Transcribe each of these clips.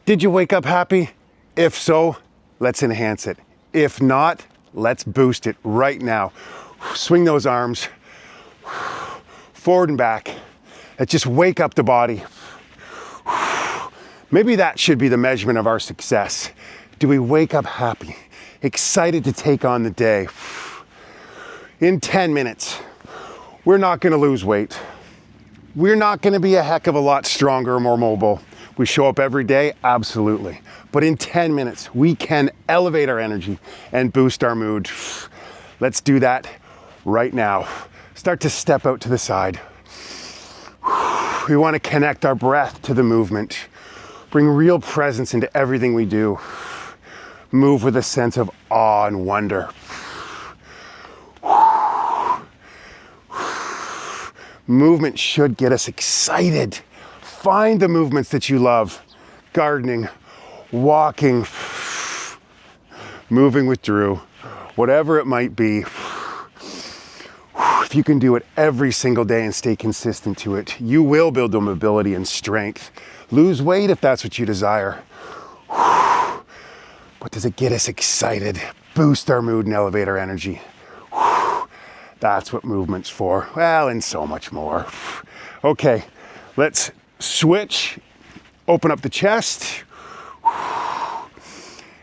Did you wake up happy? If so, let's enhance it. If not, let's boost it right now. Swing those arms forward and back. Let's just wake up the body. Maybe that should be the measurement of our success. Do we wake up happy, excited to take on the day? In 10 minutes, we're not gonna lose weight. We're not gonna be a heck of a lot stronger or more mobile. We show up every day, absolutely. But in 10 minutes, we can elevate our energy and boost our mood. Let's do that right now. Start to step out to the side. We want to connect our breath to the movement. Bring real presence into everything we do. Move with a sense of awe and wonder. Movement should get us excited. Find the movements that you love. Gardening, walking, moving with Drew, whatever it might be. If you can do it every single day and stay consistent to it, you will build the mobility and strength. Lose weight if that's what you desire. But does it get us excited? Boost our mood and elevate our energy. That's what movement's for. Well, and so much more. Okay, let's switch, open up the chest,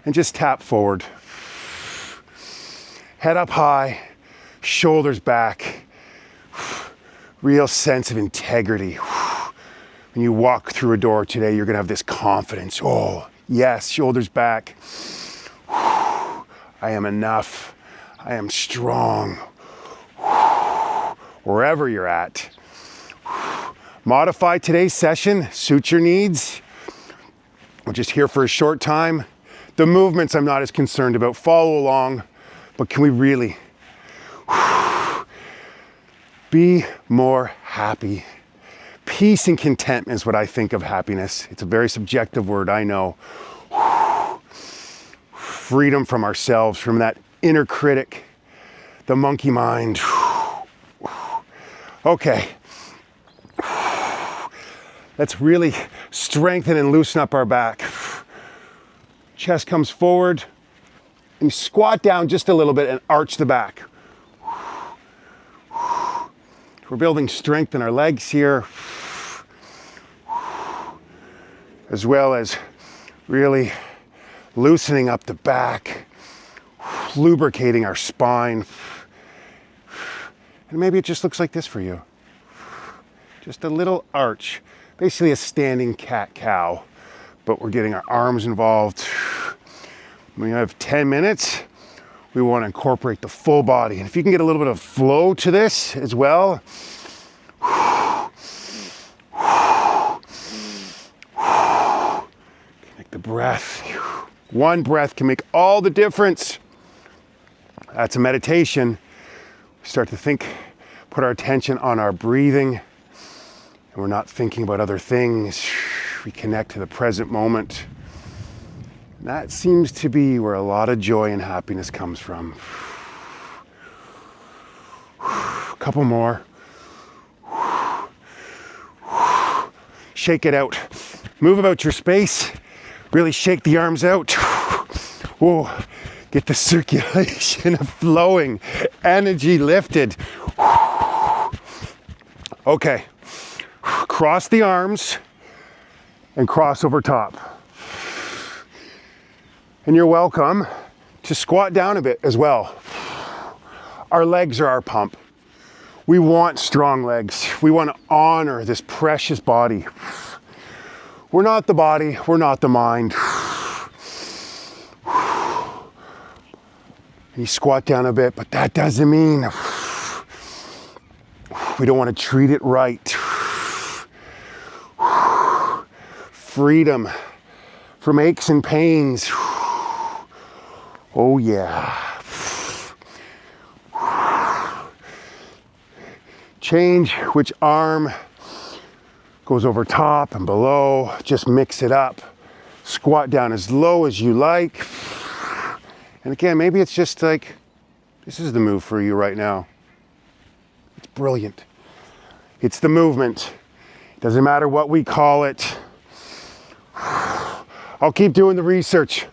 and just tap forward. Head up high, shoulders back. Real sense of integrity. When you walk through a door today, you're gonna have this confidence. Oh, yes, shoulders back. I am enough. I am strong. Wherever you're at. Modify today's session, suit your needs. We're just here for a short time. The movements I'm not as concerned about. Follow along, but can we really be more happy? Peace and contentment is what I think of happiness. It's a very subjective word, I know. Freedom from ourselves, from that inner critic, the monkey mind. Okay. Let's really strengthen and loosen up our back. Chest comes forward, and you squat down just a little bit and arch the back. We're building strength in our legs here, as well as really loosening up the back, lubricating our spine. And maybe it just looks like this for you. Just a little arch. Basically a standing cat-cow, but we're getting our arms involved. When you have 10 minutes, we want to incorporate the full body. And if you can get a little bit of flow to this as well. Connect the breath. One breath can make all the difference. That's a meditation. We start to think, put our attention on our breathing. And we're not thinking about other things. We connect to the present moment. And that seems to be where a lot of joy and happiness comes from. A couple more. Shake it out. Move about your space. Really shake the arms out. Whoa. Get the circulation flowing. Energy lifted. Okay. Cross the arms and cross over top. And you're welcome to squat down a bit as well. Our legs are our pump. We want strong legs. We want to honor this precious body. We're not the body, we're not the mind. You squat down a bit, but that doesn't mean we don't want to treat it right. Freedom from aches and pains. Oh yeah. Change which arm goes over top and below. Just mix it up. Squat down as low as you like. And again, maybe it's just like, this is the move for you right now. It's brilliant. It's the movement. Doesn't matter what we call it. I'll keep doing the research.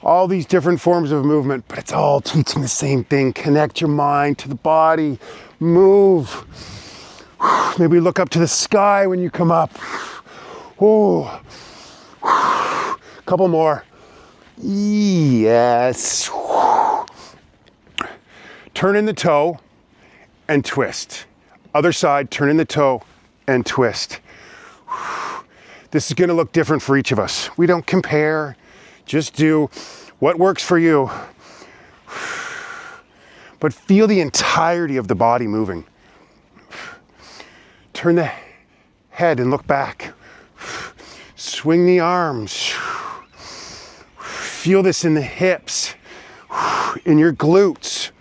All these different forms of movement, but it's all teaching the same thing. Connect your mind to the body. Move. Maybe look up to the sky when you come up. Oh. Couple more. Yes. Turn in the toe and twist. Other side, turn in the toe and twist. This is going to look different for each of us. We don't compare. Just do what works for you. But feel the entirety of the body moving. Turn the head and look back. Swing the arms. Feel this in the hips, in your glutes.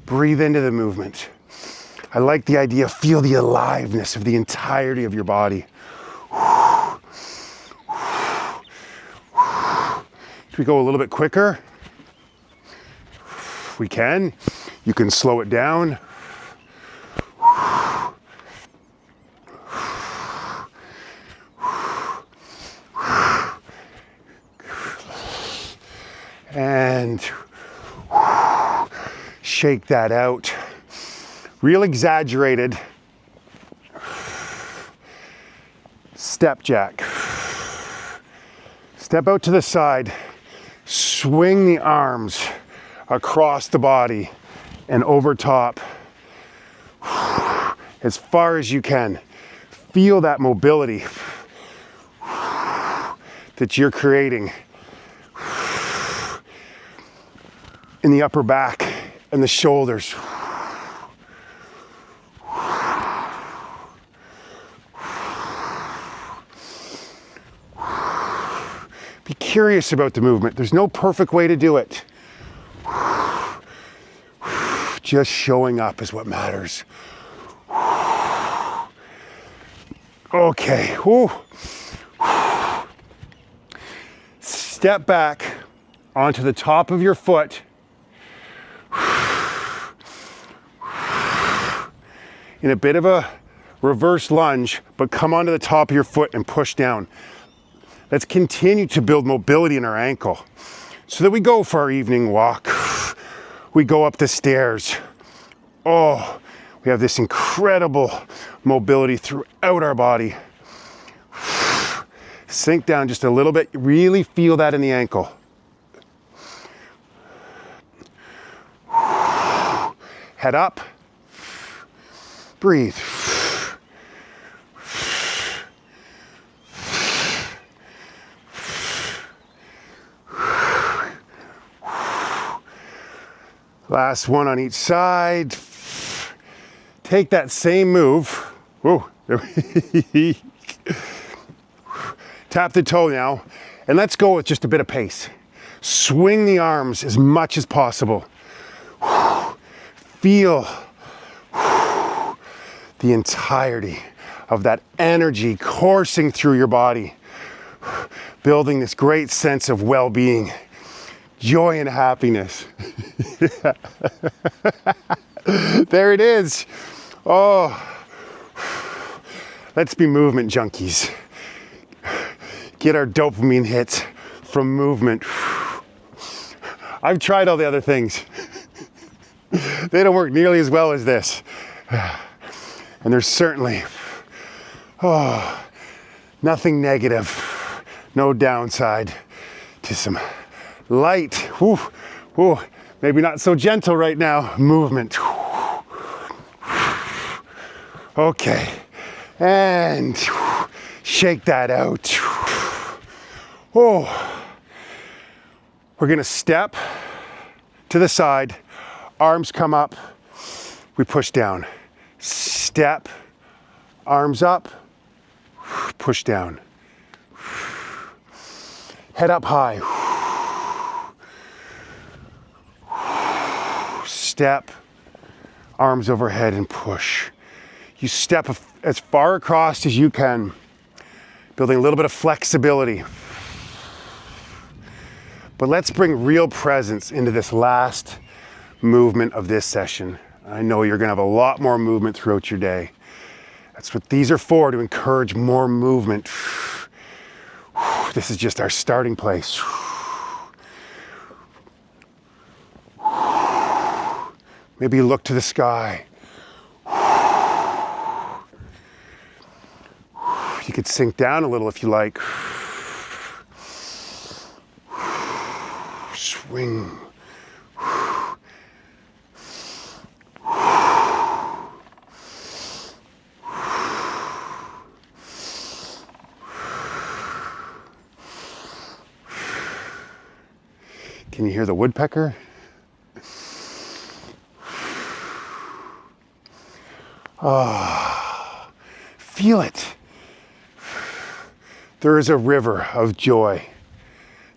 Breathe into the movement. I like the idea, feel the aliveness of the entirety of your body. Can we go a little bit quicker? We can. You can slow it down. And shake that out. Real exaggerated step jack. Step out to the side, swing the arms across the body and over top as far as you can. Feel that mobility that you're creating in the upper back and the shoulders. Be curious about the movement. There's no perfect way to do it. Just showing up is what matters. Okay. Whew. Step back onto the top of your foot. In a bit of a reverse lunge, but come onto the top of your foot and push down. Let's continue to build mobility in our ankle so that we go for our evening walk. We go up the stairs. Oh, we have this incredible mobility throughout our body. Sink down just a little bit. Really feel that in the ankle. Head up. Breathe. Last one on each side. Take that same move. Whoa. Tap the toe now, and let's go with just a bit of pace. Swing the arms as much as possible. Feel the entirety of that energy coursing through your body, building this great sense of well-being, joy and happiness. There it is. Oh, let's be movement junkies. Get our dopamine hits from movement. I've tried all the other things. They don't work nearly as well as this. And there's certainly, nothing negative, no downside to some light, maybe not so gentle right now, movement. Okay, and shake that out. Oh, we're gonna step to the side, arms come up, we push down. Step, arms up, push down. Head up high. Step, arms overhead and push. You step as far across as you can, building a little bit of flexibility. But let's bring real presence into this last movement of this session. I know you're gonna have a lot more movement throughout your day. That's what these are for, to encourage more movement. This is just our starting place. Maybe look to the sky. You could sink down a little if you like. Swing. Can you hear the woodpecker? Ah, feel it. There is a river of joy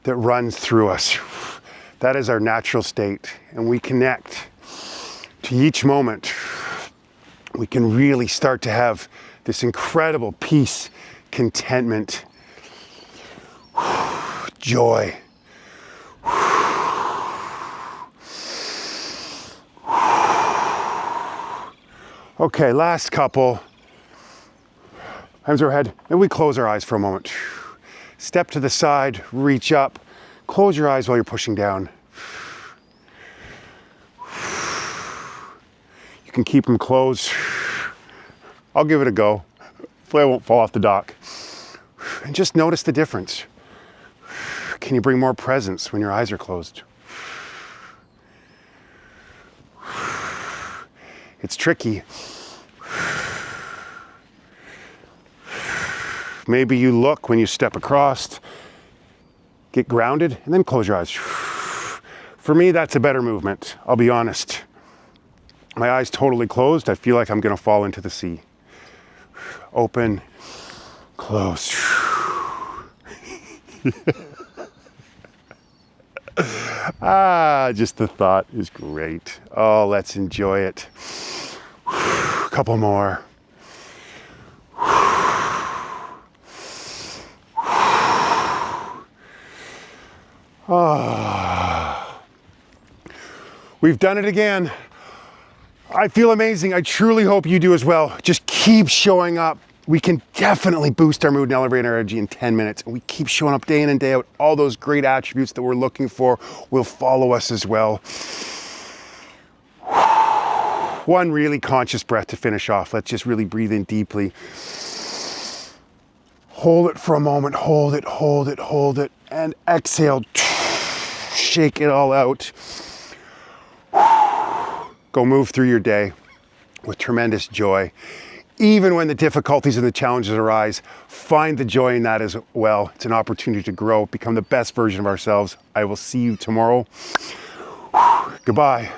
that runs through us. That is our natural state, and we connect to each moment. We can really start to have this incredible peace, contentment, joy. Okay, last couple. Hands overhead, and we close our eyes for a moment. Step to the side, reach up, close your eyes while you're pushing down. You can keep them closed. I'll give it a go. Hopefully I won't fall off the dock. And just notice the difference. Can you bring more presence when your eyes are closed? It's tricky. Maybe you look when you step across, get grounded, and then close your eyes. For me, that's a better movement, I'll be honest. My eyes totally closed, I feel like I'm gonna fall into the sea. Open, close. Just the thought is great. Oh, let's enjoy it. A couple more. We've done it again. I feel amazing. I truly hope you do as well. Just keep showing up. We can definitely boost our mood and elevate our energy in 10 minutes. And we keep showing up day in and day out. All those great attributes that we're looking for will follow us as well. One really conscious breath to finish off. Let's just really breathe in deeply. Hold it for a moment. Hold it, hold it, hold it. And exhale. Shake it all out. Go move through your day with tremendous joy. Even when the difficulties and the challenges arise, find the joy in that as well. It's an opportunity to grow, become the best version of ourselves. I will see you tomorrow. Goodbye.